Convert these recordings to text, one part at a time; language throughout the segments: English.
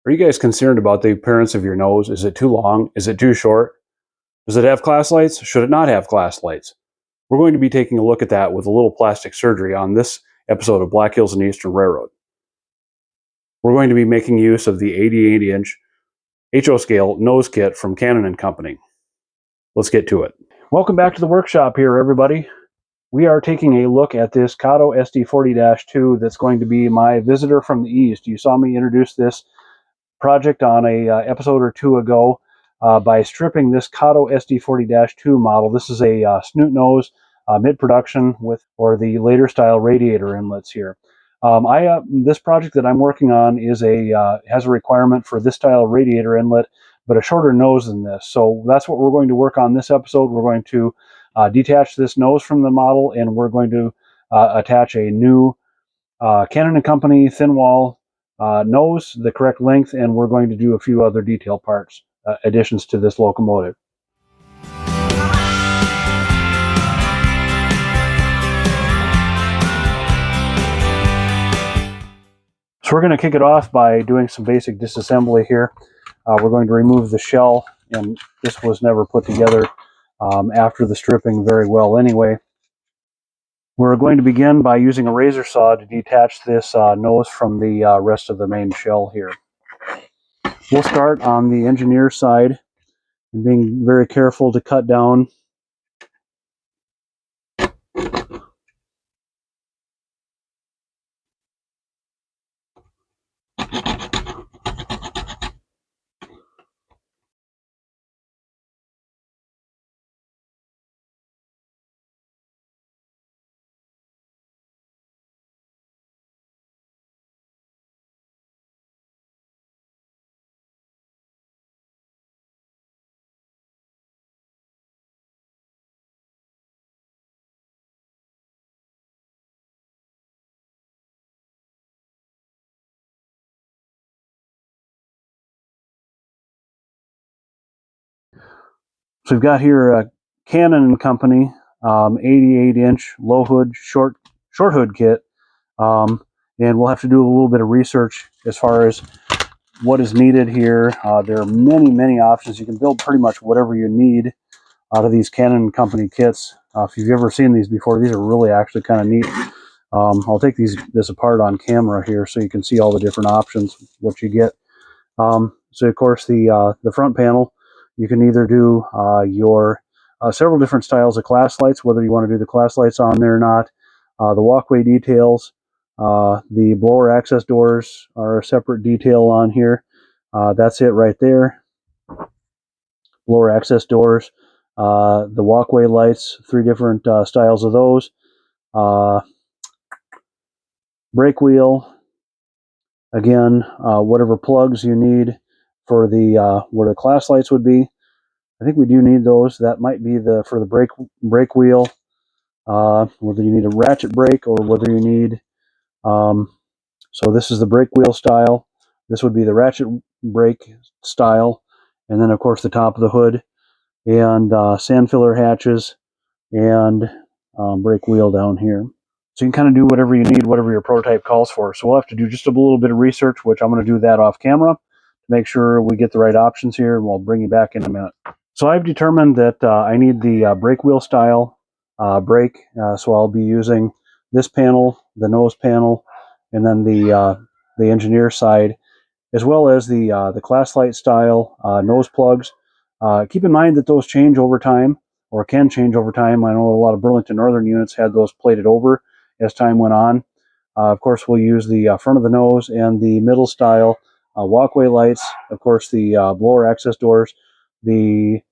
Are you guys concerned about the appearance of your nose? Is it too long? Is it too short? Does it have class lights? Should it not have class lights? We're going to be taking a look at that with a little plastic surgery on this episode of Black Hills and Eastern Railroad. We're going to be making use of the 88-inch HO scale nose kit from Canon & Company. Let's get to it. Welcome back to the workshop here, everybody. We are taking a look at this Kato SD40-2 that's going to be my visitor from the East. You saw me introduce this project on a episode or two ago by stripping this Kato SD40-2 model. This is a snoot nose mid-production with or the later style radiator inlets here. This project that I'm working on is has a requirement for this style radiator inlet, but a shorter nose than this. So that's what we're going to work on this episode. We're going to detach this nose from the model, and we're going to attach a new Canon & Company thin wall nose, the correct length, and we're going to do a few other detail parts, additions to this locomotive. So we're going to kick it off by doing some basic disassembly here. We're going to remove the shell, and this was never put together after the stripping very well anyway. We're going to begin by using a razor saw to detach this nose from the rest of the main shell here. We'll start on the engineer side and being very careful to cut down. So we've got here a Canon & Company 88-inch low hood, short hood kit, and we'll have to do a little bit of research as far as what is needed here. There are many options. You can build pretty much whatever you need out of these Canon & Company kits. If you've ever seen these before, these are really actually kind of neat. I'll take this apart on camera here so you can see all the different options, what you get. So of course the front panel, you can either do your several different styles of class lights, whether you want to do the class lights on there or not. The walkway details, the blower access doors are a separate detail on here. That's it right there. Blower access doors, the walkway lights, 3 different styles of those. Brake wheel, again, whatever plugs you need for the where the class lights would be. I think we do need those. That might be for the brake wheel, whether you need a ratchet brake or whether you need. So this is the brake wheel style. This would be the ratchet brake style, and then of course the top of the hood and sand filler hatches and brake wheel down here. So you can kind of do whatever you need, whatever your prototype calls for. So we'll have to do just a little bit of research, which I'm going to do that off camera to make sure we get the right options here, and we'll bring you back in a minute. So I've determined that I need the brake wheel style brake, so I'll be using this panel, the nose panel, and then the engineer side, as well as the class light style nose plugs. Keep in mind that those change over time, or can change over time. I know a lot of Burlington Northern units had those plated over as time went on. Of course, we'll use the front of the nose and the middle style walkway lights. Of course, the blower access doors, the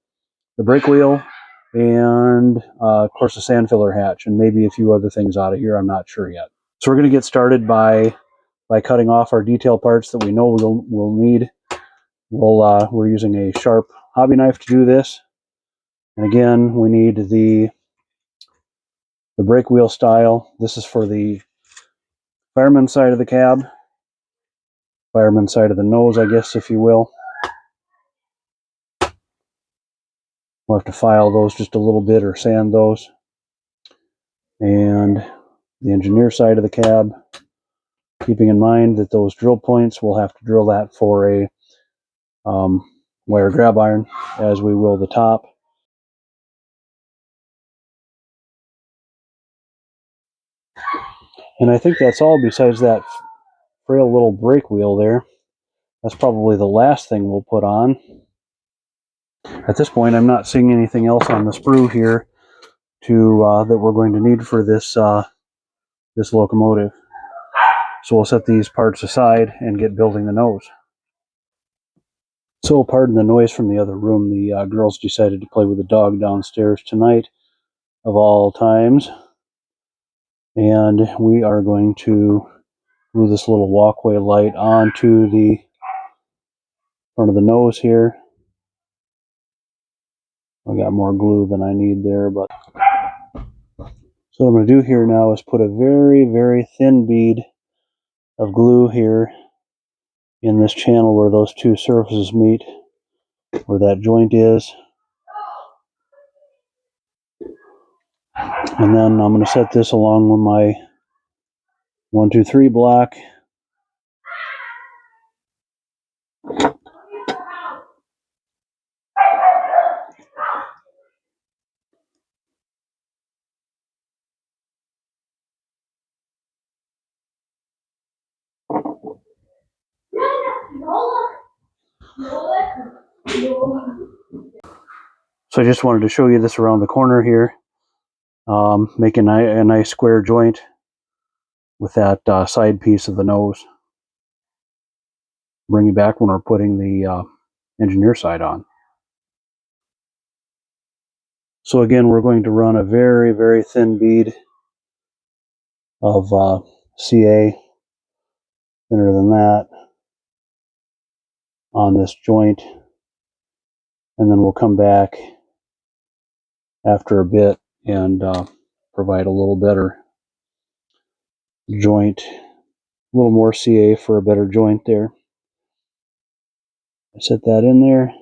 brake wheel, and of course the sand filler hatch, and maybe a few other things out of here. I'm not sure yet. So we're going to get started by cutting off our detail parts that we know we'll need. We're using a sharp hobby knife to do this. And again, we need the brake wheel style. This is for the fireman side of the cab, fireman side of the nose, I guess, if you will. We'll have to file those just a little bit or sand those. And the engineer side of the cab. keeping in mind that those drill points, we'll have to drill that for a wire grab iron, as we will the top. And I think that's all besides that frail little brake wheel there. That's probably the last thing we'll put on. At this point, I'm not seeing anything else on the sprue here that we're going to need for this this locomotive. So we'll set these parts aside and get building the nose. So pardon the noise from the other room. The girls decided to play with the dog downstairs tonight, of all times. And we are going to glue this little walkway light onto the front of the nose here. I got more glue than I need there, but so what I'm going to do here now is put a very, very thin bead of glue here in this channel where those two surfaces meet, where that joint is. And then I'm going to set this along with my 1, 2, 3 block. So I just wanted to show you this around the corner here, making a nice square joint with that side piece of the nose. Bring it back when we're putting the engineer side on. So again, we're going to run a very, very thin bead of CA, thinner than that, on this joint, and then we'll come back after a bit and provide a little better joint, a little more CA for a better joint there. I set that in there.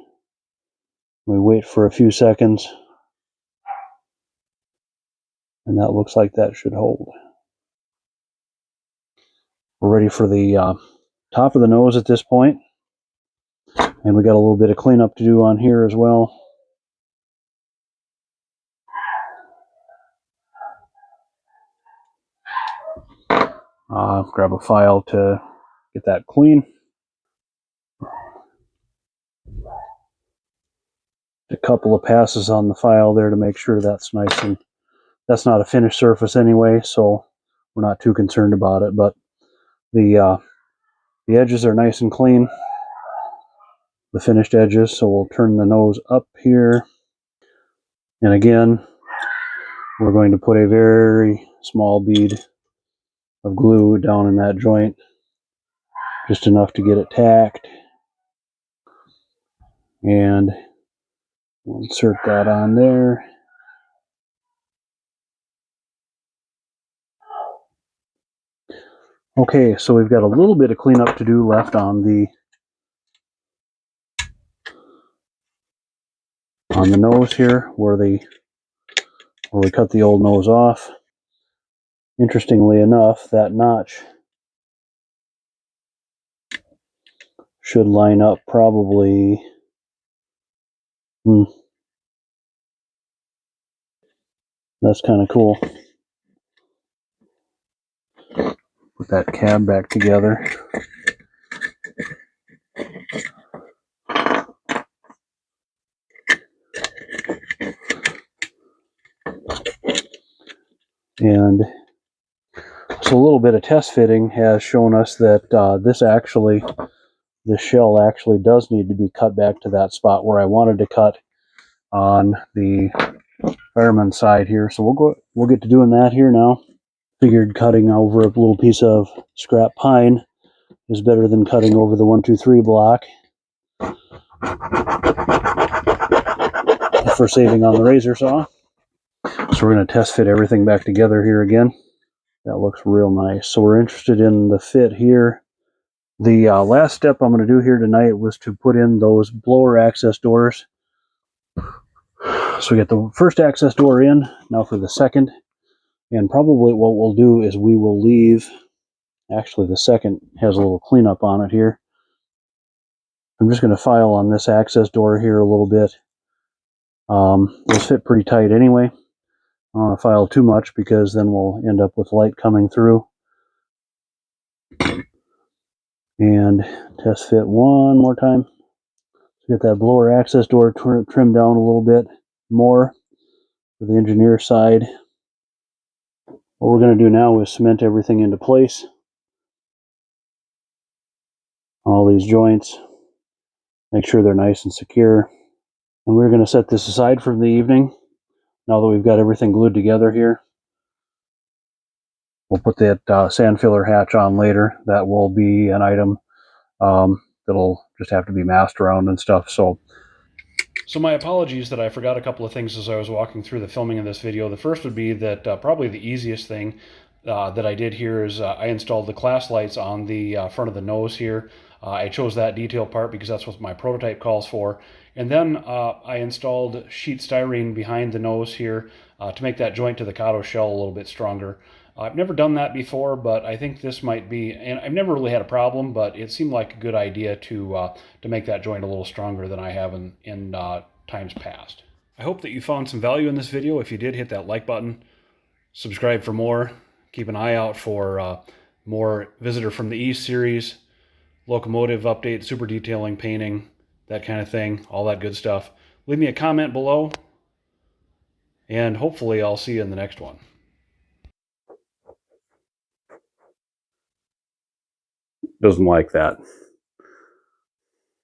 We wait for a few seconds, and that looks like that should hold. We're ready for the top of the nose at this point, and we got a little bit of cleanup to do on here as well. Grab a file to get that clean. A couple of passes on the file there to make sure that's nice, and that's not a finished surface anyway, so we're not too concerned about it. But the edges are nice and clean, the finished edges. So we'll turn the nose up here, and again, we're going to put a very small bead of glue down in that joint, just enough to get it tacked, and we'll insert that on there. Okay, so we've got a little bit of cleanup to do left on the nose here, where we cut the old nose off. Interestingly enough, that notch should line up probably that's kind of cool. Put that cab back together. And so a little bit of test fitting has shown us that this shell actually does need to be cut back to that spot where I wanted to cut on the fireman side here. So we'll get to doing that here now. Figured cutting over a little piece of scrap pine is better than cutting over the 1, 2, 3 block for saving on the razor saw. So we're going to test fit everything back together here again. That looks real nice. So we're interested in the fit here. The last step I'm going to do here tonight was to put in those blower access doors. So we get the first access door in, now for the second. And probably what we'll do is we will leave Actually, the second has a little cleanup on it here. I'm just going to file on this access door here a little bit. Those fit pretty tight anyway. I don't want to file too much because then we'll end up with light coming through. And test fit one more time. So get that blower access door trimmed down a little bit more for the engineer side. What we're going to do now is cement everything into place. All these joints. Make sure they're nice and secure. And we're going to set this aside for the evening. Now that we've got everything glued together here. We'll put that sand filler hatch on later. That will be an item that'll just have to be masked around and stuff. So my apologies that I forgot a couple of things as I was walking through the filming of this video. The first would be that probably the easiest thing that I did here is I installed the class lights on the front of the nose here. I chose that detail part because that's what my prototype calls for. And then I installed sheet styrene behind the nose here to make that joint to the Kato shell a little bit stronger. I've never done that before, but I think this might be, and I've never really had a problem, but it seemed like a good idea to make that joint a little stronger than I have in times past. I hope that you found some value in this video. If you did, hit that like button, subscribe for more, keep an eye out for more Visitor from the East series, Locomotive update, super detailing, painting, that kind of thing, all that good stuff. Leave me a comment below, and hopefully I'll see you in the next one. Doesn't like that.